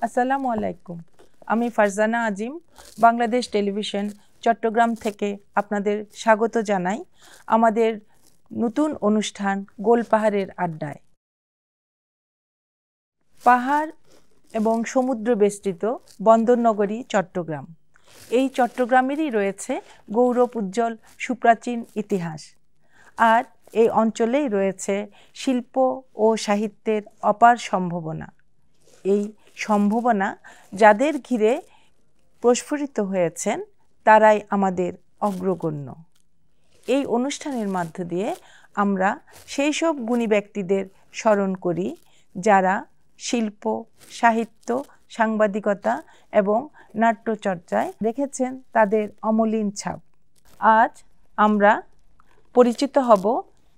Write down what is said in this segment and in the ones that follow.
আসসালামু আলাইকুম। আমি ফারজানা আজিম, বাংলাদেশ টেলিভিশন চট্টগ্রাম থেকে আপনাদের স্বাগত জানাই আমাদের নতুন অনুষ্ঠান গোলপাহাড়ের আড্ডায়। পাহাড় এবং সমুদ্র বেষ্টিত বন্দরনগরী চট্টগ্রাম। এই চট্টগ্রামেরই রয়েছে গৌরব উজ্জ্বল সুপ্রাচীন ইতিহাস। আর এই অঞ্চলেই রয়েছে শিল্প ও সাহিত্যের অপার সম্ভাবনা। এই সম্ভাবনা যাদের ঘিরে প্রস্ফুটিত হয়েছেন তারাই আমাদের অগ্রগণ্য। এই অনুষ্ঠানের মধ্য দিয়ে আমরা সেই সব গুণী ব্যক্তিদের স্মরণ করি যারা শিল্প, সাহিত্য, সাংবাদিকতা এবং নাট্যচর্চায় রেখেছেন তাদের অমলিন ছাপ। আজ আমরা পরিচিত হব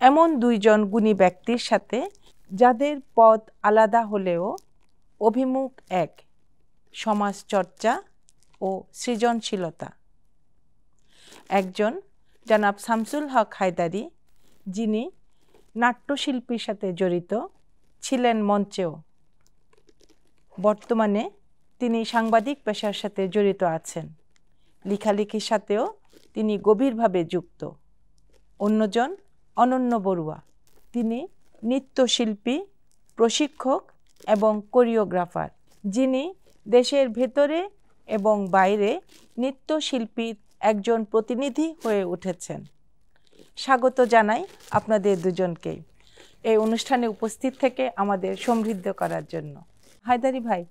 এমন দুইজন গুণী ব্যক্তির সাথে যাদের পথ আলাদা হলেও অভিমুখ এক, সমাজচর্চা ও সৃজনশীলতা। একজন জনাব শামসুল হক হায়দারি, যিনি নাট্যশিল্পীর সাথে জড়িত ছিলেন মঞ্চেও। বর্তমানে তিনি সাংবাদিক পেশার সাথে জড়িত আছেন, লেখালেখির সাথেও তিনি গভীরভাবে যুক্ত। অন্যজন অনন্য বড়ুয়া, তিনি নৃত্যশিল্পী, প্রশিক্ষক এবং কোরিওগ্রাফার, যিনি দেশের ভেতরে এবং বাইরে নৃত্যশিল্পীর একজন প্রতিনিধি হয়ে উঠেছেন। স্বাগত জানাই আপনাদের দুজনকেই এই অনুষ্ঠানে উপস্থিত থেকে আমাদের সমৃদ্ধ করার জন্য। হায়দারি ভাই,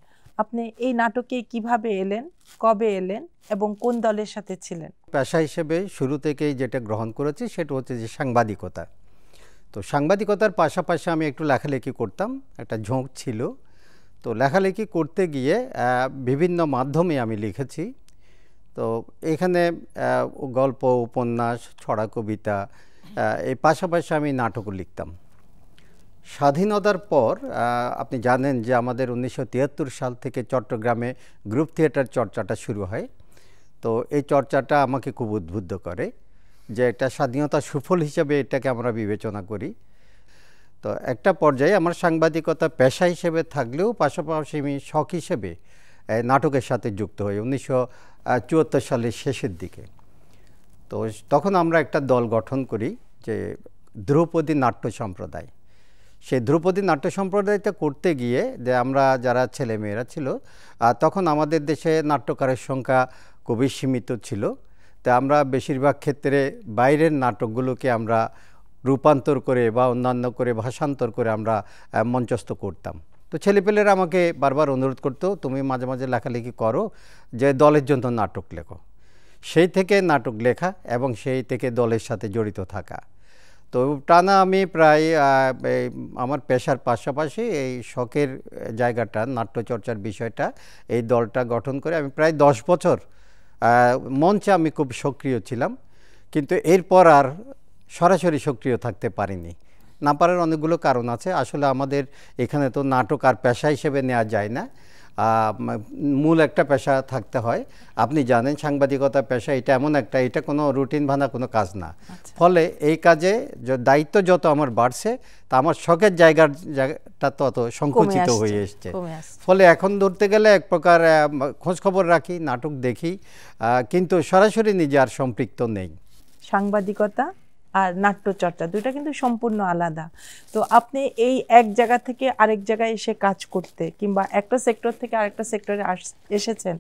আপনি এই নাটকে কিভাবে এলেন, কবে এলেন এবং কোন দলের সাথে ছিলেন? পেশা হিসেবে শুরু থেকেই যেটা গ্রহণ করেছি সেটা হচ্ছে যে সাংবাদিকতা। তো সাংবাদিকতার পাশাপাশি আমি একটু লেখালেখি করতাম, একটা ঝোঁক ছিল। তো লেখালেখি করতে গিয়ে বিভিন্ন মাধ্যমে আমি লিখেছি। তো এখানে গল্প, উপন্যাস, ছড়া, কবিতা, এই পাশাপাশি আমি নাটকও লিখতাম। স্বাধীনতার পর আপনি জানেন যে আমাদের 1973 সাল থেকে চট্টগ্রামে গ্রুপ থিয়েটার চর্চাটা শুরু হয়। তো এই চর্চাটা আমাকে খুব উদ্বুদ্ধ করে যে একটা স্বাধীনতার সুফল হিসেবে এটাকে আমরা বিবেচনা করি। তো একটা পর্যায়ে আমার সাংবাদিকতা পেশা হিসেবে থাকলেও পাশাপাশি আমি শখ হিসেবে নাটকের সাথে যুক্ত হই 1974 সালের শেষের দিকে। তো তখন আমরা একটা দল গঠন করি যে ধ্রুপদী নাট্য সম্প্রদায়। সেই ধ্রুপদী নাট্য সম্প্রদায়টা করতে গিয়ে যে আমরা যারা ছেলেমেয়েরা ছিল, তখন আমাদের দেশে নাট্যকারের সংখ্যা খুবই সীমিত ছিল। তা আমরা বেশিরভাগ ক্ষেত্রে বাইরের নাটকগুলোকে আমরা রূপান্তর করে বা অন্যান্য করে ভাষান্তর করে আমরা মঞ্চস্থ করতাম। তো ছেলেপেলেরা আমাকে বারবার অনুরোধ করতো, তুমি মাঝে মাঝে লেখালেখি করো, যে দলের জন্য নাটক লেখো। সেই থেকে নাটক লেখা এবং সেই থেকে দলের সাথে জড়িত থাকা। তো টানা আমি প্রায় আমার পেশার পাশাপাশি এই শখের জায়গাটা, নাট্যচর্চার বিষয়টা, এই দলটা গঠন করে আমি প্রায় 10 বছর মঞ্চে আমি খুব সক্রিয় ছিলাম। কিন্তু এরপর আর সরাসরি সক্রিয় থাকতে পারিনি। না পারার অনেকগুলো কারণ আছে। আসলে আমাদের এখানে তো নাটক আর পেশা হিসেবে নেওয়া যায় না, মূল একটা পেশা থাকতে হয়। আপনি জানেন সাংবাদিকতা পেশা এটা এমন একটা, এটা কোনো রুটিন ভাঙা কোনো কাজ না। ফলে এই কাজে দায়িত্ব যত আমার বাড়ছে, তা আমার শখের জায়গাটা তত সংকুচিত হয়ে এসছে। ফলে এখন ধরতে গেলে এক প্রকার খোঁজখবর রাখি, নাটক দেখি, কিন্তু সরাসরি নিজে আর সম্পৃক্ত নেই। সাংবাদিকতা আর নাট্যচর্চা দুইটা কিন্তু সম্পূর্ণ আলাদা। তো আপনি এই এক জায়গা থেকে আরেক জায়গায় এসে কাজ করতে কিংবা একটা সেক্টর থেকে আরেকটা সেক্টরে এসেছেন,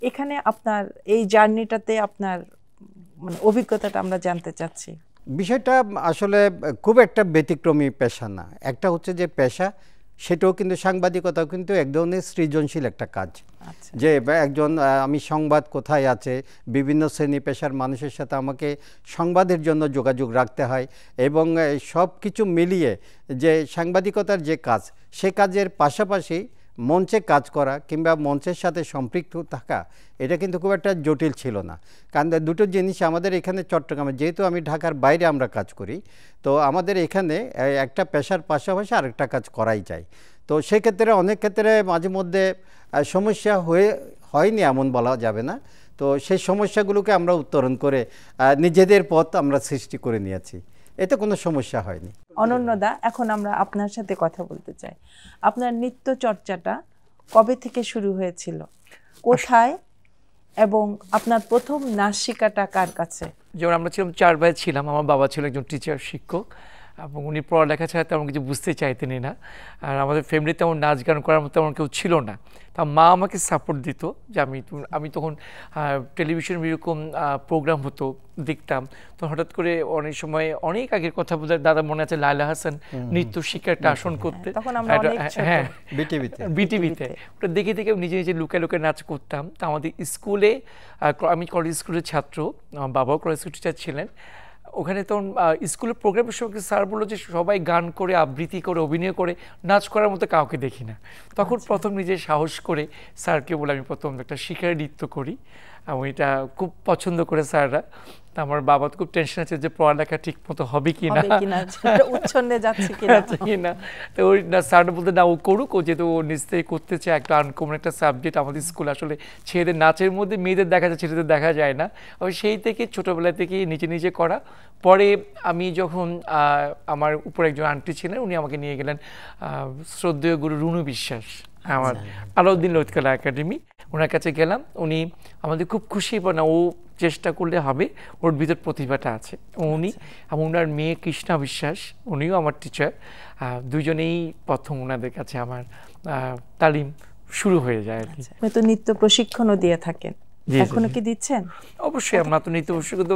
এখানে আপনার এই জার্নিটাতে আপনার মানে অভিজ্ঞতাটা আমরা জানতে চাচ্ছি। বিষয়টা আসলে খুব একটা ব্যতিক্রমী পেশা না। একটা হচ্ছে যে পেশা, সেটাও কিন্তু সাংবাদিকতাও কিন্তু এক ধরনের সৃজনশীল একটা কাজ। যে একজন আমি সংবাদ কোথায় আছে, বিভিন্ন শ্রেণী পেশার মানুষের সাথে আমাকে সংবাদের জন্য যোগাযোগ রাখতে হয় এবং সব কিছু মিলিয়ে যে সাংবাদিকতার যে কাজ, সে কাজের পাশাপাশি মঞ্চে কাজ করা কিংবা মঞ্চের সাথে সম্পৃক্ত থাকা, এটা কিন্তু খুব একটা জটিল ছিল না। কারণ দুটো জিনিস আমাদের এখানে চট্টগ্রামে, যেহেতু আমি ঢাকার বাইরে আমরা কাজ করি, তো আমাদের এখানে একটা পেশার পাশাপাশি আরেকটা কাজ করাই যায়। তো সেক্ষেত্রে অনেক ক্ষেত্রে মাঝে মধ্যে সমস্যা হয়নি এমন বলা যাবে না। তো সেই সমস্যাগুলোকে আমরা উত্তরণ করে নিজেদের পথ আমরা সৃষ্টি করে নিয়েছি, এতে কোনো সমস্যা হয়নি। অনন্যদা, এখন আমরা আপনার সাথে কথা বলতে চাই। আপনার নৃত্য চর্চাটা কবে থেকে শুরু হয়েছিল, কোথায়, এবং আপনার প্রথম নাচ শেখাটা কার কাছে? যেমন আমরা ছিলাম 4 ভাই ছিলাম। আমার বাবা ছিল একজন টিচার, শিক্ষক, এবং উনি পড়ালেখা ছাড়া তেমন কিছু বুঝতে চাইতেনই না। আর আমাদের ফ্যামিলি তেমন নাচ গান করার মতো তেমন কেউ ছিল না। তা মা আমাকে সাপোর্ট দিত যে আমি তখন টেলিভিশন এরকম প্রোগ্রাম হতো, দেখতাম। তো হঠাৎ করে অনেক সময়, অনেক আগের কথা বলতে, দাদা মনে আছে লায়লা হাসান নৃত্য শিক্ষার একটা আসন করতে, হ্যাঁ বিটিভিতে, ওটা দেখে দেখে নিজে নিজে লুকায় লুকায় নাচ করতাম। তা আমাদের স্কুলে, আমি কলেজ স্কুলের ছাত্র, আমার বাবাও কলেজ স্কুল টিচার ছিলেন। ওখানে তখন স্কুলের প্রোগ্রামের সময় স্যার বললো যে সবাই গান করে, আবৃত্তি করে, অভিনয় করে, নাচ করার মতো কাউকে দেখি না। তখন প্রথম নিজে সাহস করে স্যারকে বলে আমি প্রথম একটা শিকারী নৃত্য করি, এবং এটা খুব পছন্দ করে স্যাররা। তা আমার বাবা তো খুব টেনশন আছে যে পড়ালেখা ঠিক মতো হবে কিনা, উচ্ছন্নে যাচ্ছে কিনা। তো ওই স্যারটা বলতে না, ও করুক, ও যেহেতু ও নিশ্চয়ই করতে চায়, একটা আনকমন একটা সাবজেক্ট। আমাদের স্কুলে আসলে ছেলেদের নাচের মধ্যে মেয়েদের দেখা যায়, ছেলেদের দেখা যায় না। ওই সেই থেকে ছোটোবেলা থেকে নিজে নিজে করা। পরে আমি যখন আমার উপর একজন আন্টি ছিলেন, উনি আমাকে নিয়ে গেলেন শ্রদ্ধেয় গুরু রুনু বিশ্বাস, আমার আলাউদ্দিন ললিতকলা একাডেমি, ওনার কাছে গেলাম। উনি আমাদের খুব খুশি, না ও চেষ্টা করলে হবে, ওর ভিতর প্রতিভাটা আছে। উনি এবং ওনার মেয়ে কৃষ্ণা বিশ্বাস, উনিও আমার টিচার, দুজনেই প্রথম ওনাদের কাছে আমার তালিম শুরু হয়ে যায় আর কি। আপনি তো নৃত্য প্রশিক্ষণও দিয়ে থাকেন, এখনো কি দিচ্ছেন? অবশ্যই, আমরা তো নৃত্য প্রশিক্ষণ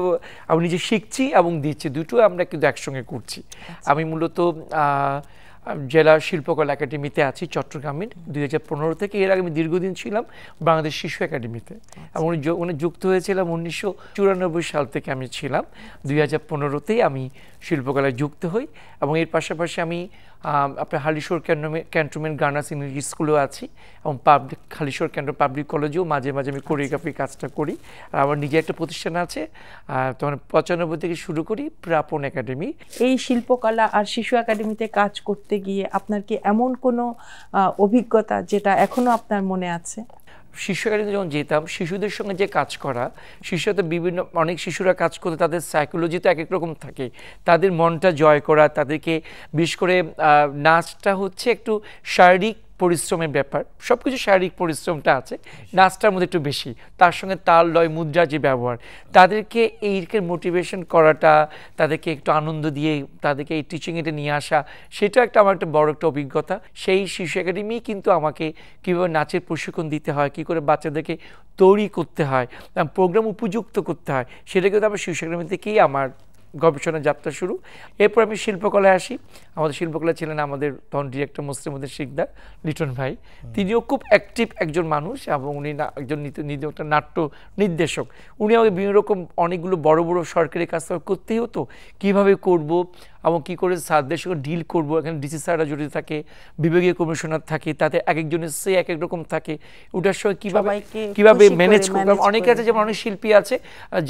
আমি নিজে শিখছি এবং দিচ্ছি, দুটো আমরা কিন্তু একসঙ্গে করছি। আমি মূলত জেলা শিল্পকলা একাডেমিতে আছি চট্টগ্রামের 2015 থেকে। এর আগে আমি দীর্ঘদিন ছিলাম বাংলাদেশ শিশু একাডেমিতে, এবং উনি যুক্ত হয়েছিলাম 1994 সাল থেকে আমি ছিলাম। 2015তেই আমি শিল্পকলায় যুক্ত হই, এবং এর পাশাপাশি আমি আপনার হালিশহর ক্যান্টনমেন্ট গার্নার্স ইংলিশ স্কুলেও আছি, এবং হালিশহর ক্যান্টনমেন্ট পাবলিক কলেজেও মাঝে মাঝে আমি কোরিওগ্রাফি কাজটা করি। আর আমার নিজে একটা প্রতিষ্ঠান আছে, তখন 95 থেকে শুরু করি, প্রাপন একাডেমি। এই শিল্পকলা আর শিশু একাডেমিতে কাজ করতে গিয়ে আপনার কি এমন কোনো অভিজ্ঞতা যেটা এখনো আপনার মনে আছে? শিশু একাডেমিতে যখন যেতাম, শিশুদের সঙ্গে যে কাজ করা, শিশুরা বিভিন্ন, অনেক শিশুরা কাজ করতে তাদের সাইকোলজি তো এক এক রকম থাকে, তাদের মনটা জয় করা, তাদেরকে বিশেষ করে নাচটা হচ্ছে একটু শারীরিক পরিশ্রমের ব্যাপার, সব কিছু শারীরিক পরিশ্রমটা আছে, নাচটার মধ্যে একটু বেশি, তার সঙ্গে তাল লয় মুদ্রা যে ব্যবহার, তাদেরকে এইকে মোটিভেশন করাটা, তাদেরকে একটু আনন্দ দিয়ে তাদেরকে এই টিচিংয়েতে নিয়ে আসা, সেটা একটা আমার একটা বড় একটা অভিজ্ঞতা। সেই শিশু একাডেমি কিন্তু আমাকে কীভাবে নাচের প্রশিক্ষণ দিতে হয়, কী করে বাচ্চাদেরকে তৈরি করতে হয়, প্রোগ্রাম উপযুক্ত করতে হয়, সেটা কিন্তু আমার শিশু একাডেমি থেকেই আমার গবেষণা যাত্রা শুরু। এরপর আমি শিল্পকলায় আসি। আমাদের শিল্পকলায় ছিলেন আমাদের তখন ডিরেক্টর মুসলিম উদ্দিন শিকদার, লিটন ভাই। তিনিও খুব অ্যাক্টিভ একজন মানুষ, এবং উনি একজন একটা নাট্য নির্দেশক। উনি আমাকে বিভিন্ন রকম অনেকগুলো বড় বড় সরকারি কাজ করতেই হতো, কীভাবে করব এবং কী করে স্যারদের সঙ্গে ডিল করবো। এখানে ডিসি স্যাররা জড়িত থাকে, বিভাগীয় কমিশনার থাকে, তাতে এক একজনের সে এক এক রকম থাকে, ওটার সঙ্গে কীভাবে ম্যানেজ করবো। অনেকে আছে, যেমন অনেক শিল্পী আছে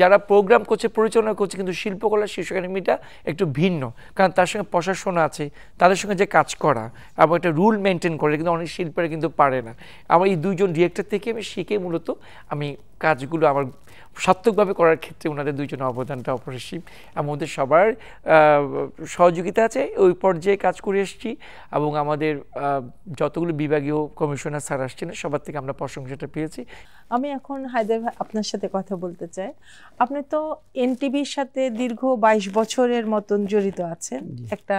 যারা প্রোগ্রাম করছে, পরিচালনা করছে, কিন্তু শিল্পকলা শিশু একাডেমিটা একটু ভিন্ন, কারণ তার সঙ্গে প্রশাসন আছে, তাদের সঙ্গে যে কাজ করা এবং একটা রুল মেনটেন করে, কিন্তু অনেক শিল্পীরা কিন্তু পারে না। আমার এই দুইজন ডিরেক্টর থেকে আমি শিখে মূলত আমি কাজগুলো আমার সার্থকভাবে করার ক্ষেত্রে ওনাদের দুইজনের অবদানটা অপরিসীম, এবং ওদের সবার সহযোগিতা আছে। ওই পর্যায়ে কাজ করে এসেছি, এবং আমাদের যতগুলো বিভাগীয় কমিশনার স্যার আসছেন সবার থেকে আমরা প্রশংসাটা পেয়েছি। আমি এখন হায়দার ভাই আপনার সাথে কথা বলতে চাই। আপনি তো এনটিভির সাথে দীর্ঘ 22 বছরের মতন জড়িত আছেন, একটা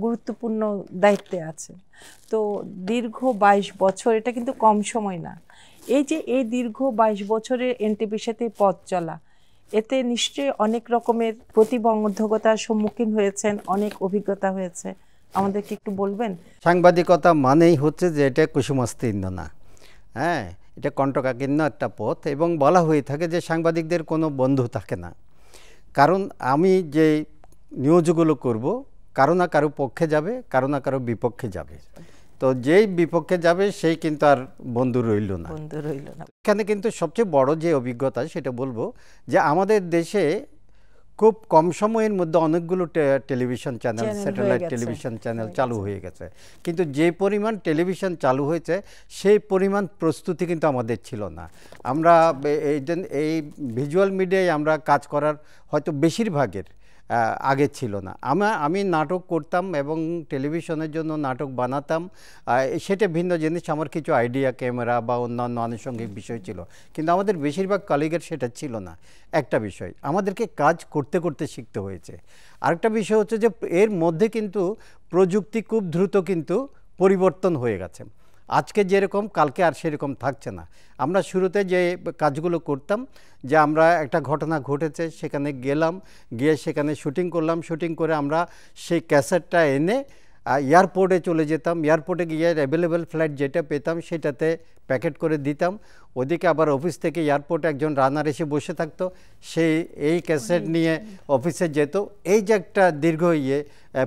গুরুত্বপূর্ণ দায়িত্বে আছেন। তো দীর্ঘ 22 বছর, এটা কিন্তু কম সময় না। এই যে এই দীর্ঘ 22 বছরের এনটিভির সাথে পথ চলা, এতে নিশ্চয়ই অনেক রকমের প্রতিবন্ধকতার সম্মুখীন হয়েছেন, অনেক অভিজ্ঞতা হয়েছে, আমাদেরকে একটু বলবেন? সাংবাদিকতা মানেই হচ্ছে যে এটা কুসুমস্তীর্ণ না, হ্যাঁ, এটা কণ্টকাকীর্ণ একটা পথ, এবং বলা হয়ে থাকে যে সাংবাদিকদের কোনো বন্ধু থাকে না। কারণ আমি যে নিউজগুলো করব, কারো না কারো পক্ষে যাবে, কারো না কারো বিপক্ষে যাবে। তো যেই বিপক্ষে যাবে সেই কিন্তু আর বন্ধু রইল না। এখানে কিন্তু সবচেয়ে বড় যে অভিজ্ঞতা সেটা বলবো যে আমাদের দেশে খুব কম সময়ের মধ্যে অনেকগুলো television channel, satellite television channel চালু হয়ে গেছে, কিন্তু যে পরিমাণ টেলিভিশন চালু হয়েছে সেই পরিমাণ প্রস্তুতি কিন্তু আমাদের ছিল না। আমরা এই ভিজুয়াল মিডিয়ায় আমরা কাজ করার হয়তো বেশিরভাগের আগে ছিল না। আমি নাটক করতাম এবং টেলিভিশনের জন্য নাটক বানাতাম, সেটা ভিন্ন জিনিস। আমার কিছু আইডিয়া, ক্যামেরা বা অন্যান্য আনুষঙ্গিক বিষয় ছিল, কিন্তু আমাদের বেশিরভাগ কলিগের সেটা ছিল না। একটা বিষয়, আমাদেরকে কাজ করতে করতে শিখতে হয়েছে। আরেকটা বিষয় হচ্ছে যে এর মধ্যে কিন্তু প্রযুক্তি খুব দ্রুত কিন্তু পরিবর্তন হয়ে গেছে। আজকে যেরকম কালকে আর সেরকম থাকছে না। আমরা শুরুতে যে কাজগুলো করতাম, যে আমরা একটা ঘটনা ঘটেছে সেখানে গেলাম, গিয়ে সেখানে শুটিং করলাম, শুটিং করে আমরা সেই ক্যাসেটটা এনে এয়ারপোর্টে চলে যেতাম, এয়ারপোর্টে গিয়ে অ্যাভেলেবেল ফ্লাইট যেটা পেতাম সেটাতে প্যাকেট করে দিতাম। ওদিকে আবার অফিস থেকে এয়ারপোর্টে একজন রানার এসে বসে থাকতো, সেই এই ক্যাসেট নিয়ে অফিসে যেত। এই যে একটা দীর্ঘ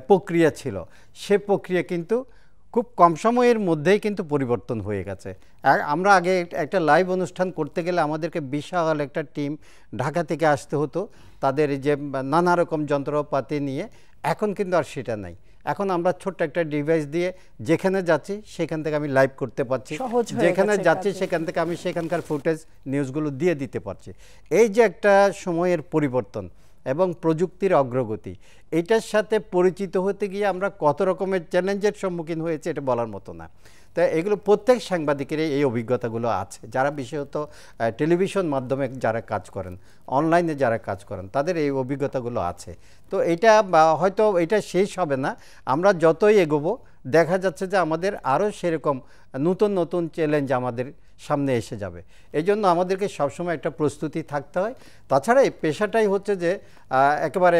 প্রক্রিয়া ছিল, সে প্রক্রিয়া কিন্তু খুব কম সময়ের মধ্যেই কিন্তু পরিবর্তন হয়ে গেছে। আমরা আগে একটা লাইভ অনুষ্ঠান করতে গেলে আমাদেরকে বিশাল একটা টিম ঢাকা থেকে আসতে হতো, তাদের যে নানা রকম যন্ত্রপাতি নিয়ে। এখন কিন্তু আর সেটা নাই। এখন আমরা ছোট্ট একটা ডিভাইস দিয়ে যেখানে যাচ্ছি সেখান থেকে আমি লাইভ করতে পারছি, যেখানে যাচ্ছি সেখান থেকে আমি সেখানকার ফুটেজ নিউজগুলো দিয়ে দিতে পারছি। এই যে একটা সময়ের পরিবর্তন এবং প্রযুক্তির অগ্রগতি, এটার সাথে পরিচিত হতে গিয়ে আমরা কত রকমের চ্যালেঞ্জের সম্মুখীন হয়েছে এটা বলার মতো না। তাই এগুলো প্রত্যেক সাংবাদিকের এই অভিজ্ঞতাগুলো আছে, যারা বিশেষত টেলিভিশন মাধ্যমে যারা কাজ করেন, অনলাইনে যারা কাজ করেন, তাদের এই অভিজ্ঞতাগুলো আছে। তো এটা হয়তো এটা শেষ হবে না। আমরা যতই এগোবো দেখা যাচ্ছে যে আমাদের আরও সেরকম নতুন নতুন চ্যালেঞ্জ আমাদের সামনে এসে যাবে। এই জন্য আমাদেরকে সবসময় একটা প্রস্তুতি থাকতে হয়। তাছাড়া এই পেশাটাই হচ্ছে যে একেবারে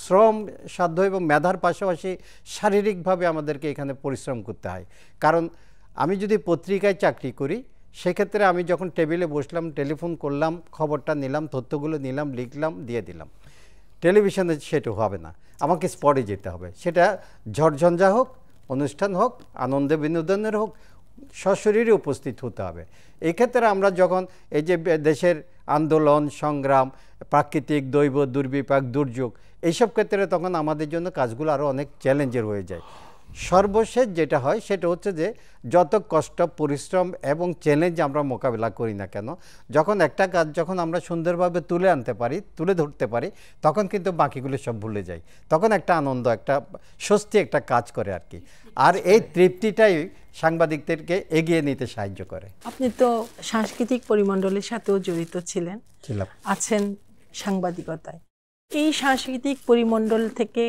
শ্রম সাধ্য এবং মেধার পাশাপাশি শারীরিকভাবে আমাদেরকে এখানে পরিশ্রম করতে হয়। কারণ আমি যদি পত্রিকায় চাকরি করি, সেক্ষেত্রে আমি যখন টেবিলে বসলাম, টেলিফোন করলাম, খবরটা নিলাম, তথ্যগুলো নিলাম, লিখলাম, দিয়ে দিলাম। টেলিভিশনে সেটা হবে না, আমাকে স্পটে যেতে হবে। সেটা ঝড়ঝঞ্ঝা হোক, অনুষ্ঠান হোক, আনন্দে বিনোদনের হোক, সশরীরে উপস্থিত হতে হবে। এক্ষেত্রে আমরা যখন এই যে দেশের আন্দোলন সংগ্রাম, প্রাকৃতিক দৈব দুর্বিপাক দুর্যোগ, এইসব ক্ষেত্রে তখন আমাদের জন্য কাজগুলো আরও অনেক চ্যালেঞ্জের হয়ে যায়। সর্বশেষ যেটা হয় সেটা হচ্ছে যে যত কষ্ট, পরিশ্রম এবং চ্যালেঞ্জ আমরা মোকাবিলা করি না কেন, যখন একটা কাজ যখন আমরা সুন্দরভাবে তুলে আনতে পারি, তুলে ধরতে পারি, তখন কিন্তু বাকিগুলো সব ভুলে যাই। তখন একটা আনন্দ, একটা স্বস্তি একটা কাজ করে আর কি। আর এই তৃপ্তিটাই সাংবাদিকদেরকে এগিয়ে নিতে সাহায্য করে। আপনি তো সাংস্কৃতিক পরিমণ্ডলের সাথেও জড়িত ছিলেন, আছেন সাংবাদিকতায়। এই সাংস্কৃতিক পরিমণ্ডল থেকে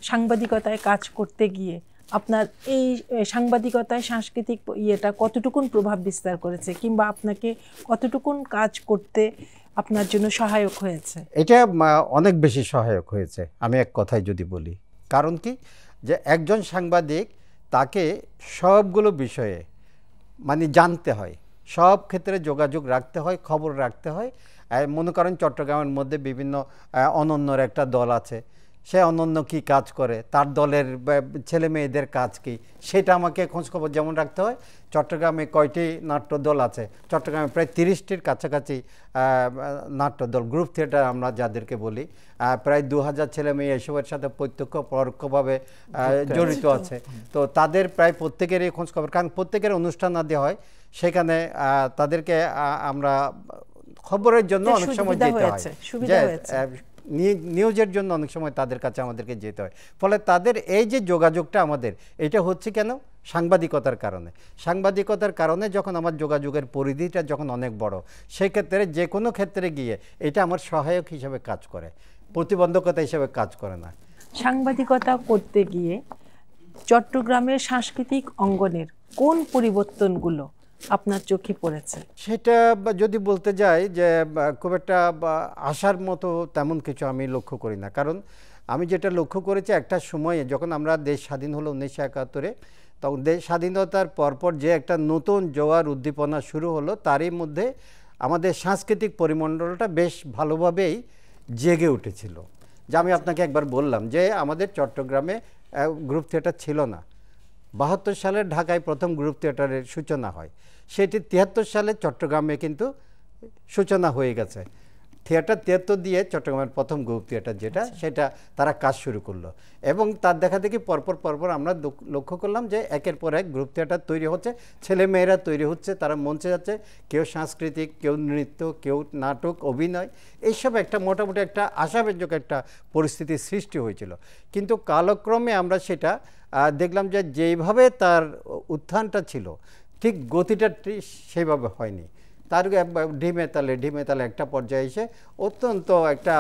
সাংবাদিকতায় কাজ করতে গিয়ে আপনার এই সাংবাদিকতায় সাংস্কৃতিক ইয়েটা কতটুকুন প্রভাব বিস্তার করেছে, কিংবা আপনাকে কতটুকুন কাজ করতে আপনার জন্য সহায়ক হয়েছে? এটা অনেক বেশি সহায়ক হয়েছে, আমি এক কথায় যদি বলি। কারণ কি, যে একজন সাংবাদিক তাকে সবগুলো বিষয়ে মানে জানতে হয়, সব ক্ষেত্রে যোগাযোগ রাখতে হয়, খবর রাখতে হয়। মনে করেন চট্টগ্রামের মধ্যে বিভিন্ন অনন্যর একটা দল আছে, সে অনন্য কি কাজ করে, তার দলের ছেলে মেয়েদের কাজ কি, সেটা আমাকে খোঁজখবর যেমন রাখতে হয়। চট্টগ্রামে কয়টি নাট্যদল আছে, চট্টগ্রামে প্রায় 30টির কাছাকাছি নাট্যদল, গ্রুপ থিয়েটার আমরা যাদেরকে বলি, প্রায় 2000 ছেলে মেয়ে এসবের সাথে প্রত্যক্ষ পরোক্ষভাবে জড়িত আছে। তো তাদের প্রায় প্রত্যেকেরই খোঁজখবর, কারণ প্রত্যেকের অনুষ্ঠান আদি হয় সেখানে, তাদেরকে আমরা খবরের জন্য অনেক সময় যেতে হয়, নিউজের জন্য অনেক সময় তাদের কাছে আমাদেরকে যেতে হয়। ফলে তাদের এই যে যোগাযোগটা আমাদের, এটা হচ্ছে কেন, সাংবাদিকতার কারণে। সাংবাদিকতার কারণে যখন আমার যোগাযোগের পরিধিটা যখন অনেক বড়, সেক্ষেত্রে যে কোনো ক্ষেত্রে গিয়ে এটা আমার সহায়ক হিসেবে কাজ করে, প্রতিবন্ধকতা হিসেবে কাজ করে না। সাংবাদিকতা করতে গিয়ে চট্টগ্রামের সাংস্কৃতিক অঙ্গনের কোন পরিবর্তনগুলো আপনার চোখে পড়েছে? সেটা যদি বলতে যাই যে খুব একটা আশার মতো তেমন কিছু আমি লক্ষ্য করি না। কারণ আমি যেটা লক্ষ্য করেছি, একটা সময়ে যখন আমরা দেশ স্বাধীন হলো 1971-এ, তখন দেশ স্বাধীনতার পরপর যে একটা নতুন জোয়ার উদ্দীপনা শুরু হলো, তারই মধ্যে আমাদের সাংস্কৃতিক পরিমণ্ডলটা বেশ ভালোভাবেই জেগে উঠেছিল। যা আমি আপনাকে একবার বললাম যে আমাদের চট্টগ্রামে গ্রুপ থিয়েটার ছিল না। 72 সালে ঢাকায় প্রথম গ্রুপ থিয়েটারের সূচনা হয়, সেটি 73 সালে চট্টগ্রামে কিন্তু সূচনা হয়ে গেছে। থিয়েটার 73 দিয়ে চট্টগ্রামের প্রথম গ্রুপ থিয়েটার যেটা, সেটা তারা কাজ শুরু করলো এবং তার দেখা দেখি পরপর আমরা লক্ষ্য করলাম যে একের পর এক গ্রুপ থিয়েটার তৈরি হচ্ছে, ছেলে মেয়েরা তৈরি হচ্ছে, তারা মঞ্চে যাচ্ছে, কেউ সাংস্কৃতিক, কেউ নৃত্য, কেউ নাটক, অভিনয়, এইসব একটা মোটামুটি একটা আশাব্যঞ্জক একটা পরিস্থিতির সৃষ্টি হয়েছিল। কিন্তু কালক্রমে আমরা সেটা দেখলাম যে যেইভাবে তার উত্থানটা ছিল ঠিক গতিটা সেইভাবে হয়নি। তার ঢিমে তালে একটা পর্যায়ে এসে অত্যন্ত একটা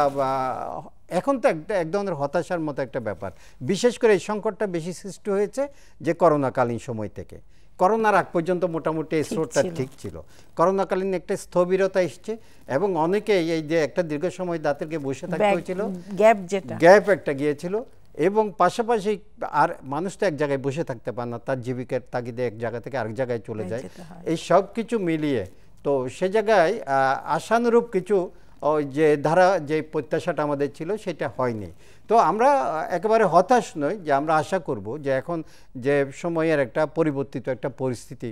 এখন তো এক ধরনের হতাশার মতো একটা ব্যাপার। বিশেষ করে এই সংকটটা বেশি সৃষ্টি হয়েছে যে করোনাকালীন সময় থেকে। করোনার আগ পর্যন্ত মোটামুটি এই স্রোতটা ঠিক ছিল, করোনাকালীন একটা স্থবিরতা এসছে এবং অনেকেই এই যে একটা দীর্ঘ সময় দাঁতেরকে বসে থাকতে হয়েছিল, গ্যাপ একটা গিয়েছিল এবং পাশাপাশি আর মানুষ তো এক জায়গায় বসে থাকতে পারে না, তার জীবিকার তাগিদে এক জায়গা থেকে আরেক জায়গায় চলে যায়। এই সব কিছু মিলিয়ে তো সে জায়গায় আশানুরূপ কিছু যে ধারা, যে প্রত্যাশাটা আমাদের ছিল সেটা হয়নি। তো আমরা একেবারে হতাশ নই, যে আমরা আশা করব যে এখন যে সময়ের একটা পরিবর্তিত একটা পরিস্থিতি,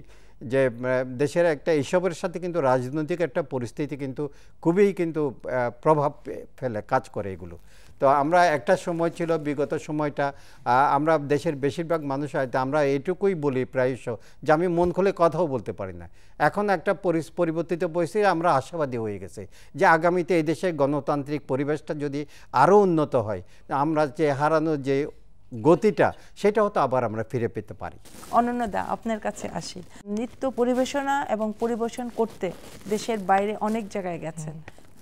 যে দেশের একটা এইসবের সাথে কিন্তু রাজনৈতিক একটা পরিস্থিতি কিন্তু খুবই কিন্তু প্রভাব ফেলে, কাজ করে এগুলো। তো আমরা একটা সময় ছিল বিগত সময়টা, আমরা দেশের বেশিরভাগ মানুষ হয়তো আমরা এইটুকুই বলি প্রায়শ যে আমি মন খুলে কথাও বলতে পারি না। এখন একটা পরিবর্তিত পরিস্থিতি, আমরা আশাবাদী হয়ে গেছে যে আগামীতে এই দেশের গণতান্ত্রিক পরিবেশটা যদি আরও উন্নত হয়, আমরা যে হারানো যে গতিটা সেটা হয়তো আবার আমরা ফিরে পেতে পারি। অনন্যদা, আপনার কাছে আসি। নৃত্য পরিবেশনা এবং পরিবেশন করতে দেশের বাইরে অনেক জায়গায় গেছেন,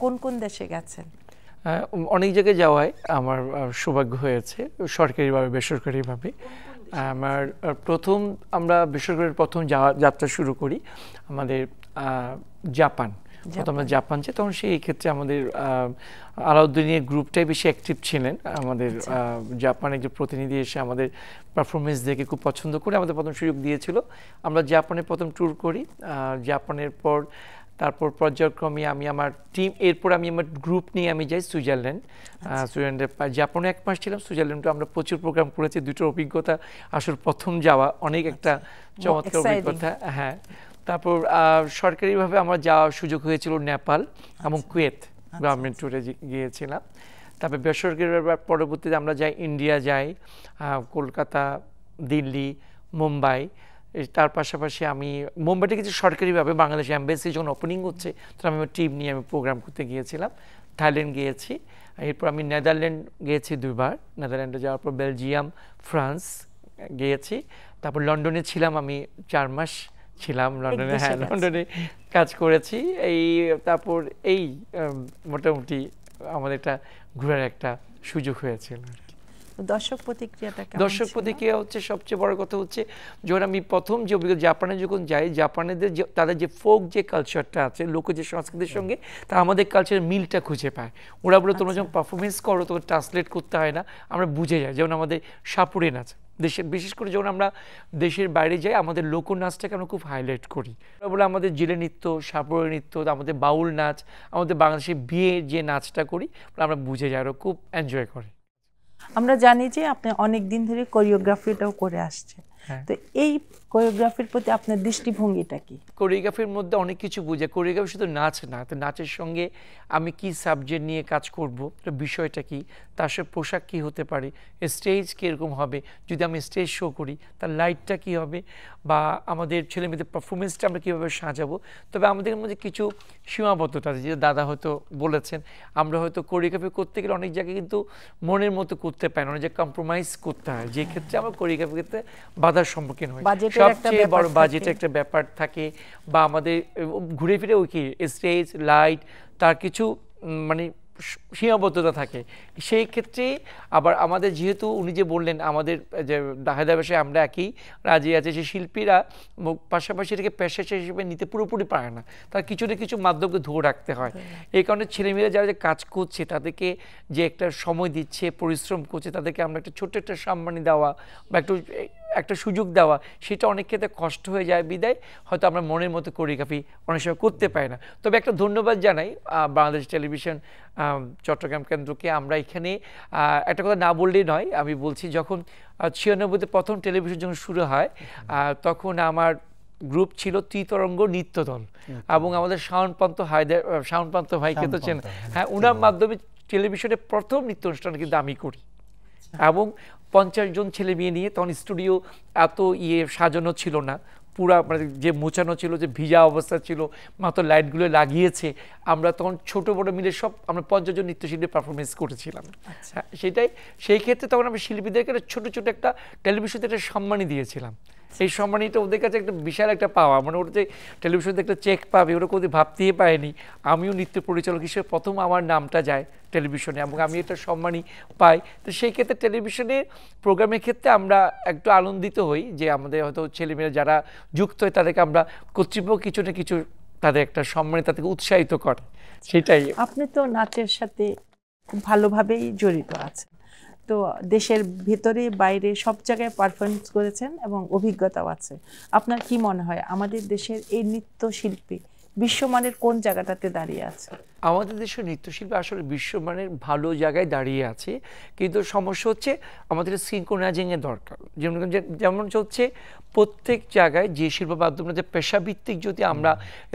কোন কোন দেশে গেছেন? অনেক জায়গায় যাওয়ায় আমার সৌভাগ্য হয়েছে, সরকারিভাবে বেসরকারিভাবে। আমার আমরা বেসরকারি প্রথম যাত্রা শুরু করি আমাদের জাপান। আমরা জাপান যাই, তখন সেই ক্ষেত্রে আমাদের আলাউদ্দিনের গ্রুপটাই বেশি অ্যাক্টিভ ছিলেন। আমাদের জাপানের যে প্রতিনিধি এসে আমাদের পারফরমেন্স দেখে খুব পছন্দ করে আমাদের প্রথম সুযোগ দিয়েছিল। আমরা জাপানে প্রথম ট্যুর করি। জাপানের পর তারপর পর্যায়ক্রমে আমি আমার টিম, এরপর আমি আমার গ্রুপ নিয়ে আমি যাই সুইজারল্যান্ড। সুইজারল্যান্ডে জাপানে 1 মাস ছিলাম, সুইজারল্যান্ডে আমরা প্রচুর প্রোগ্রাম করেছি। দুটোর অভিজ্ঞতা, আসলে প্রথম যাওয়া অনেক একটা চমৎকার অভিজ্ঞতা। হ্যাঁ, তারপর সরকারিভাবে আমার যাওয়ার সুযোগ হয়েছিল নেপাল এবং কুয়েত, গভর্নমেন্ট ট্যুরে গিয়েছিলাম। তারপর বেসরকারি পরবর্তীতে আমরা যাই, ইন্ডিয়া যাই, কলকাতা, দিল্লি, মুম্বাই। তার পাশাপাশি আমি মুম্বাইতে কিছু সরকারিভাবে বাংলাদেশ এম্বাসি যখন ওপেনিং হচ্ছে, তখন আমি আমার টিম নিয়ে আমি প্রোগ্রাম করতে গিয়েছিলাম। থাইল্যান্ড গিয়েছি, এরপর আমি নেদারল্যান্ড গিয়েছি 2 বার। নেদারল্যান্ডে যাওয়ার পর বেলজিয়াম, ফ্রান্স গিয়েছি। তারপর লন্ডনে ছিলাম, আমি 4 মাস ছিলাম লন্ডনে। হ্যাঁ, লন্ডনে কাজ করেছি। তারপর মোটামুটি আমাদের একটা ঘোরার একটা সুযোগ হয়েছিল। দর্শক প্রতিক্রিয়া হচ্ছে সবচেয়ে বড় কথা হচ্ছে, যখন আমি প্রথম যে অভিজ্ঞতা জাপানে যখন যাই, জাপানিদের তাদের যে ফোক যে কালচারটা আছে, লোক যে সংস্কৃতির সঙ্গে তা আমাদের কালচারের মিলটা খুঁজে পায়। ওরা বলে তোমরা যখন পারফরমেন্স করো তখন ট্রান্সলেট করতে হয় না, আমরা বুঝে যাই। যেমন আমাদের সাপুরে নাচ, বিশেষ করে যখন আমরা দেশের বাইরে যাই, আমাদের লোকনাচটাকে আমরা খুব হাইলাইট করি। বলে আমাদের জিলে নৃত্য, সাপুরে নৃত্য, আমাদের বাউল নাচ, আমাদের বাংলাদেশের বিয়ে যে নাচটা করি, আমরা বুঝে যাই, ওরা খুব এনজয় করে। আমরা জানি যে আপনি অনেক দিন ধরে কোরিওগ্রাফিটাও করে আসছেন, তো এই কোরিওগ্রাফির প্রতি আপনার দৃষ্টিভঙ্গিটা কি? কোরিওগ্রাফির মধ্যে অনেক কিছু বুঝে। কোরিওগ্রাফি শুধু নাচ না, তো নাচের সঙ্গে আমি কি সাবজেক্ট নিয়ে কাজ করব, বিষয়টা কি, তার সাথে পোশাক কি হতে পারে, স্টেজ কীরকম হবে, যদি আমি স্টেজ শো করি তার লাইটটা কি হবে, বা আমাদের ছেলে মেয়েদের পারফরমেন্সটা আমরা কীভাবে সাজাবো। তবে আমাদের মধ্যে কিছু সীমাবদ্ধতা আছে, যেটা দাদা হয়তো বলেছেন। আমরা হয়তো কোরিওগ্রাফি করতে গেলে অনেক জায়গায় কিন্তু মনের মতো করতে পারি না, অনেক জায়গায় কম্প্রোমাইজ করতে হয়, যে ক্ষেত্রে আমরা কোরিওগ্রাফি করতে বাধার সম্মুখীন হই। সবচেয়ে বড় বাজেটের একটা ব্যাপার থাকে, বা আমাদের ঘুরে ফিরে ওই কি স্টেজ লাইট তার কিছু মানে সীমাবদ্ধতা থাকে। সেই ক্ষেত্রে আবার আমাদের যেহেতু উনি যে বললেন আমাদের যে দাহেদা বিষয়ে আমরা একই রাজি আছে, যে শিল্পীরা পাশাপাশি এটাকে পেশা হিসেবে নিতে পুরোপুরি পারে না, তার কিছু না কিছু মাধ্যমকে ধরে রাখতে হয়। এই কারণে ছেলেমেয়েরা যারা যে কাজ করছে তাদেরকে যে একটা সময় দিচ্ছে, পরিশ্রম করছে, তাদেরকে আমরা একটা ছোট্ট একটা সম্মানী দেওয়া বা একটা সুযোগ দেওয়া, সেটা অনেক ক্ষেত্রে কষ্ট হয়ে যায়। বিদায় হয়তো আমরা মনের মতো কোরিওগ্রাফি অনেক সময় করতে পারি না। তবে একটা ধন্যবাদ জানাই বাংলাদেশ টেলিভিশন চট্টগ্রাম কেন্দ্রকে। আমরা এখানে একটা কথা না বললেই নয়, আমি বলছি, যখন 96-তে প্রথম টেলিভিশন যখন শুরু হয়, তখন আমার গ্রুপ ছিল ত্রিতরঙ্গ নৃত্য দল, এবং আমাদের শাওনপান্ত ভাইকে তো চেন, হ্যাঁ, ওনার মাধ্যমে টেলিভিশনে প্রথম নৃত্য অনুষ্ঠান কিন্তু আমি করি, এবং 50 জন ছেলে মেয়ে নিয়ে। তখন স্টুডিও এত সাজানো ছিল না, পুরা মানে যে মোছানো ছিল, যে ভিজা অবস্থা ছিল, মাত্র লাইটগুলো লাগিয়েছে। আমরা তখন ছোট বড় মিলে সব আমরা 50 জন নৃত্যশিল্পী পারফরমেন্স করেছিলাম। হ্যাঁ, সেটাই, সেই ক্ষেত্রে তখন আমি শিল্পীদেরকে ছোট ছোট একটা টেলিভিশনে একটা সম্মানই দিয়েছিলাম। এই সম্মানটা ওদের কাছে একটা বিশাল একটা পাওয়া, মানে ওরা যে টেলিভিশনে একটা চেক পাবে ওরা কোথাও ভাবতেই পায়নি। আমিও নৃত্য পরিচালক হিসেবে প্রথম আমার নামটা যায় টেলিভিশনে, এবং আমি এটা সম্মানই পাই। তো সেই ক্ষেত্রে টেলিভিশনের প্রোগ্রামের ক্ষেত্রে আমরা একটু আনন্দিত হই যে আমাদের হয়তো ছেলেমেয়েরা যারা যুক্ত হয় তাদেরকে আমরা কর্তৃপক্ষ কিছু না কিছু তাদের একটা সম্মানে তাদেরকে উৎসাহিত করে, সেটাই। আপনি তো নাচের সাথে খুব ভালোভাবেই জড়িত আছেন, তো দেশের ভিতরে বাইরে সব জায়গায় পারফরমেন্স করেছেন এবং অভিজ্ঞতাও আছে। আপনার কি মনে হয় আমাদের দেশের এই নৃত্যশিল্পী বিশ্বমানের কোন জায়গাটাতে দাঁড়িয়ে আছে? আমাদের দেশের নৃত্যশিল্পী আসলে বিশ্বমানের ভালো জায়গায় দাঁড়িয়ে আছে, কিন্তু সমস্যা হচ্ছে আমাদের সিনক্রোনাইজিংয়ের দরকার। যেমন হচ্ছে প্রত্যেক জায়গায় যে শিল্প মাধ্যমে যে পেশাভিত্তিক যদি আমরা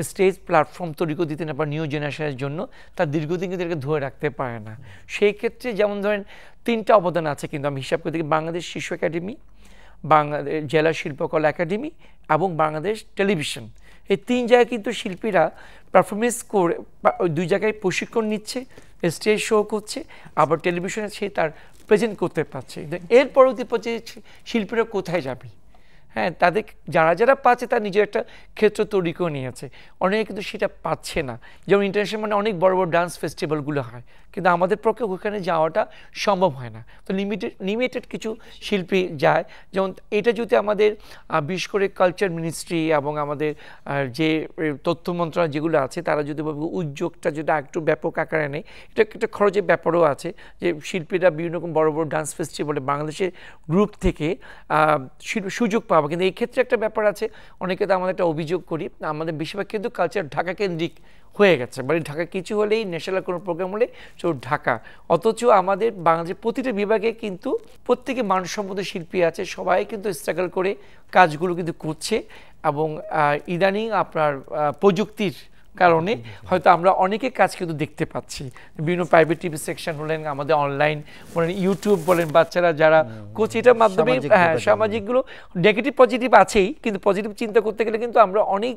স্টেজ প্ল্যাটফর্ম তৈরি করে দিতে না পারি নিউ জেনারেশনের জন্য, তার দীর্ঘদিন কিন্তু এটাকে ধরে রাখতে পারে না। সেই ক্ষেত্রে যেমন ধরেন 3টা অবদান আছে, কিন্তু আমি হিসাব করে দেখি, বাংলাদেশ শিশু একাডেমি, বাংলাদেশ জেলা শিল্পকলা একাডেমি এবং বাংলাদেশ টেলিভিশন। এই 3 জায়গায় কিন্তু শিল্পীরা পারফরমেন্স করে, ওই 2 জায়গায় প্রশিক্ষণ নিচ্ছে, স্টেজ শো করছে, আবার টেলিভিশনে সে তার প্রেজেন্ট করতে পারছে। এর পরবর্তী পর্যায়ে শিল্পীরা কোথায় যাবে? হ্যাঁ, তাদের যারা পাচ্ছে তার নিজের একটা ক্ষেত্র তৈরি করে নিয়েছে, অনেকে কিন্তু সেটা পাচ্ছে না। যেমন ইন্টারন্যাশনাল মানে অনেক বড় বড় ডান্স ফেস্টিভ্যালগুলো হয়, কিন্তু আমাদের পক্ষে ওখানে যাওয়াটা সম্ভব হয় না। তো লিমিটেড কিছু শিল্পী যায়। যেমন এটা যদি আমাদের বিশেষ করে কালচার মিনিস্ট্রি এবং আমাদের যে তথ্য মন্ত্রণালয় যেগুলো আছে, তারা যদি উদ্যোগটা যদি একটু ব্যাপক আকারে নেয়, এটা একটা খরচের ব্যাপারও আছে, যে শিল্পীরা বিভিন্ন রকম বড় বড় ডান্স ফেস্টিভ্যালে বাংলাদেশের গ্রুপ থেকে সুযোগ পাবে। কিন্তু এই ক্ষেত্রে একটা ব্যাপার আছে, অনেকে তো আমাদের একটা অভিযোগ করি, আমাদের বেশিরভাগ কিন্তু কালচার ঢাকা কেন্দ্রিক হয়ে গেছে, মানে ঢাকা কিছু হলেই ন্যাশনাল কোনো প্রোগ্রাম হলে ঢাকা। অথচ আমাদের বাংলাদেশের প্রতিটা বিভাগে কিন্তু প্রত্যেকে মানসম্মত শিল্পী আছে, সবাই কিন্তু স্ট্রাগল করে কাজগুলো কিন্তু করছে। এবং ইদানিং আপনার প্রযুক্তির কারণে হয়তো আমরা অনেকে কাজ কিন্তু দেখতে পাচ্ছি, বিভিন্ন প্রাইভেট টিভি সেকশন বলেন, আমাদের অনলাইন বলেন, ইউটিউব বলেন, বাচ্চারা যারা করছে, এটার মাধ্যমে হ্যাঁ সামাজিকগুলো নেগেটিভ পজিটিভ আছেই, কিন্তু পজিটিভ চিন্তা করতে গেলে কিন্তু আমরা অনেক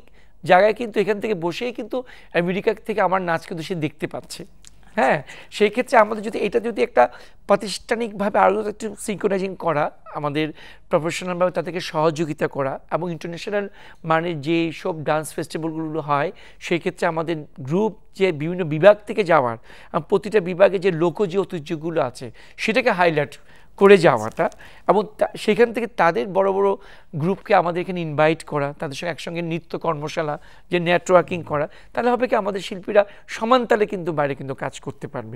জায়গায় কিন্তু এখান থেকে বসেই কিন্তু আমেরিকা থেকে আমার নাচ কিন্তু সে দেখতে পাচ্ছে। হ্যাঁ, সেই ক্ষেত্রে আমাদের যদি এটা যদি একটা প্রাতিষ্ঠানিকভাবে আরও একটু সিনক্রোনাইজিং করা, আমাদের প্রফেশনালভাবে তাদেরকে সহযোগিতা করা, এবং ইন্টারন্যাশনাল মানে যে সব ডান্স ফেস্টিভ্যালগুলো হয় সেই ক্ষেত্রে আমাদের গ্রুপ যে বিভিন্ন বিভাগ থেকে যাওয়ার, প্রতিটা বিভাগে যে লোকজ ঐতিহ্যগুলো আছে সেটাকে হাইলাইট করে যাওয়াটা, এবং সেখান থেকে তাদের বড় বড় গ্রুপকে আমাদের এখানে ইনভাইট করা, তাদের সঙ্গে একসঙ্গে নৃত্য কর্মশালা যে নেটওয়ার্কিং করা, তাহলে হবে কি আমাদের শিল্পীরা সমান তালে কিন্তু বাইরে কিন্তু কাজ করতে পারবে।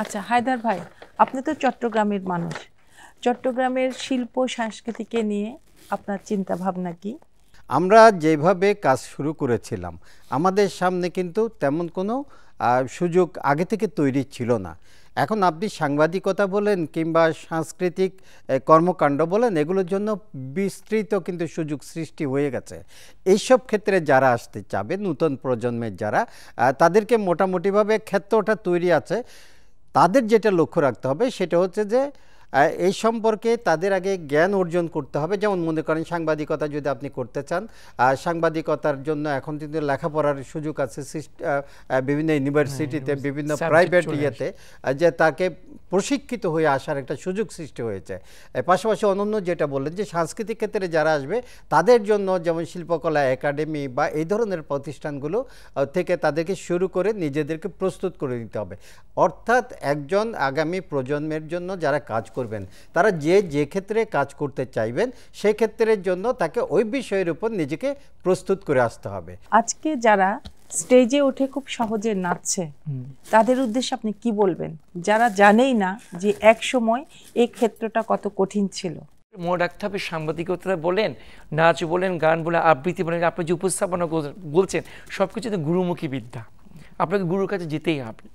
আচ্ছা হায়দার ভাই, আপনি তো চট্টগ্রামের মানুষ, চট্টগ্রামের শিল্প সংস্কৃতিকে নিয়ে আপনার চিন্তা ভাবনা কি? আমরা যেভাবে কাজ শুরু করেছিলাম, আমাদের সামনে কিন্তু তেমন কোনো সুযোগ আগে থেকে তৈরি ছিল না। এখন আপনি সাংবাদিকতা বলেন কিংবা সাংস্কৃতিক কর্মকাণ্ড বলেন, এগুলোর জন্য বিস্তৃত কিন্তু সুযোগ সৃষ্টি হয়ে গেছে। এইসব ক্ষেত্রে যারা আসতে চাবে, নতুন প্রজন্মের যারা, তাদেরকে মোটামুটিভাবে ক্ষেত্রটা তৈরি আছে। তাদের যেটা লক্ষ্য রাখতে হবে সেটা হচ্ছে যে এই সম্পর্কে তাদের আগে জ্ঞান অর্জন করতে হবে। যেমন মনে করেন সাংবাদিকতা যদি আপনি করতে চান, সাংবাদিকতার জন্য এখন কিন্তু লেখাপড়ার সুযোগ আছে বিভিন্ন ইউনিভার্সিটিতে, বিভিন্ন প্রাইভেট ইয়েতে, যে তাকে প্রশিক্ষিত হয়ে আসার একটা সুযোগ সৃষ্টি হয়েছে। পাশাপাশি অনন্য যেটা বললেন যে সাংস্কৃতিক ক্ষেত্রে যারা আসবে তাদের জন্য যেমন শিল্পকলা একাডেমি বা এই ধরনের প্রতিষ্ঠানগুলো থেকে তাদেরকে শুরু করে নিজেদেরকে প্রস্তুত করে নিতে হবে। অর্থাৎ একজন আগামী প্রজন্মের জন্য যারা কাজ করবেন, তারা যে ক্ষেত্রে কাজ করতে চাইবেন সেই ক্ষেত্রের জন্য তাকে ওই বিষয়ের উপর নিজেকে প্রস্তুত করে আসতে হবে। আজকে যারা স্টেজে উঠে খুব সহজে নাচছে, তাদের উদ্দেশ্যে আপনি কি বলবেন, যারা জানেই না যে এক সময় এই ক্ষেত্রটা কত কঠিন ছিল? মনে রাখতে হবে সাংবাদিকতা বলেন, নাচ বলেন, গান বলেন, আবৃত্তি বলেন, আপনি যে উপস্থাপনা বলছেন, সব কিছু গুরুমুখী বিদ্যা। আপনাকে গুরুর কাছে যেতেই হবে,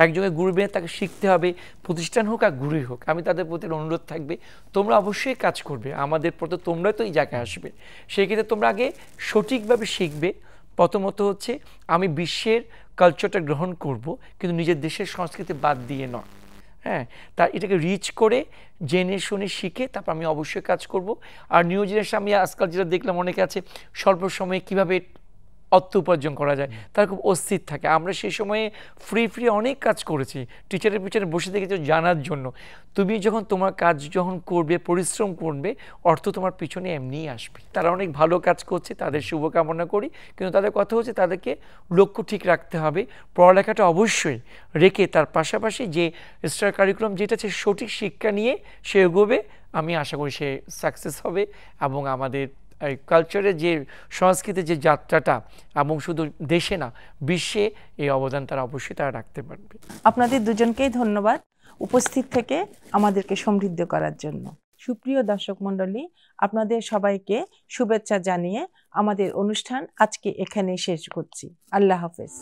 একজনের গুরু বিনা তাকে শিখতে হবে, প্রতিষ্ঠান হোক আর গুরুই হোক। আমি তাদের প্রতি অনুরোধ থাকবে, তোমরা অবশ্যই কাজ করবে, আমাদের প্রতি তোমরাই তো এই জায়গায় আসবে, সেই ক্ষেত্রে তোমরা আগে সঠিকভাবে শিখবে। প্রথমত হচ্ছে আমি বিশ্বের কালচারটা গ্রহণ করব, কিন্তু নিজের দেশের সংস্কৃতি বাদ দিয়ে নয়। হ্যাঁ, তা এটাকে রিচ করে জেনে শুনে শিখে তারপর আমি অবশ্যই কাজ করব। আর নিউ জেনারেশন আমি আজকাল যেটা দেখলাম, অনেকে আছে স্বল্প সময়ে কীভাবে অর্থ উপার্জন করা যায় তার খুব অস্থির থাকে। আমরা সেই সময়ে ফ্রি অনেক কাজ করেছি, টিচারের পিছনে বসে থেকে জানার জন্য। তুমি যখন তোমার কাজ যখন করবে, পরিশ্রম করবে, অর্থ তোমার পিছনে এমনিই আসবে। তারা অনেক ভালো কাজ করছে, তাদের শুভকামনা করি, কিন্তু তাদের কথা হচ্ছে তাদেরকে লক্ষ্য ঠিক রাখতে হবে, পড়ালেখাটা অবশ্যই রেখে তার পাশাপাশি যে এক্সট্রা কারিকুলাম যেটা আছে সঠিক শিক্ষা নিয়ে সে এগোবে। আমি আশা করি সে সাকসেস হবে এবং আমাদের এই কালচারের যে সংস্কৃতির যে যাত্রাটা, এবং শুধু দেশে না বিশ্বে এই অবদান তারা অবশ্যই তারা রাখতে পারবে। আপনাদের দুজনকেই ধন্যবাদ উপস্থিত থেকে আমাদেরকে সমৃদ্ধ করার জন্য। সুপ্রিয় দর্শক মণ্ডলী, আপনাদের সবাইকে শুভেচ্ছা জানিয়ে আমাদের অনুষ্ঠান আজকে এখানেই শেষ করছি। আল্লাহ হাফেজ।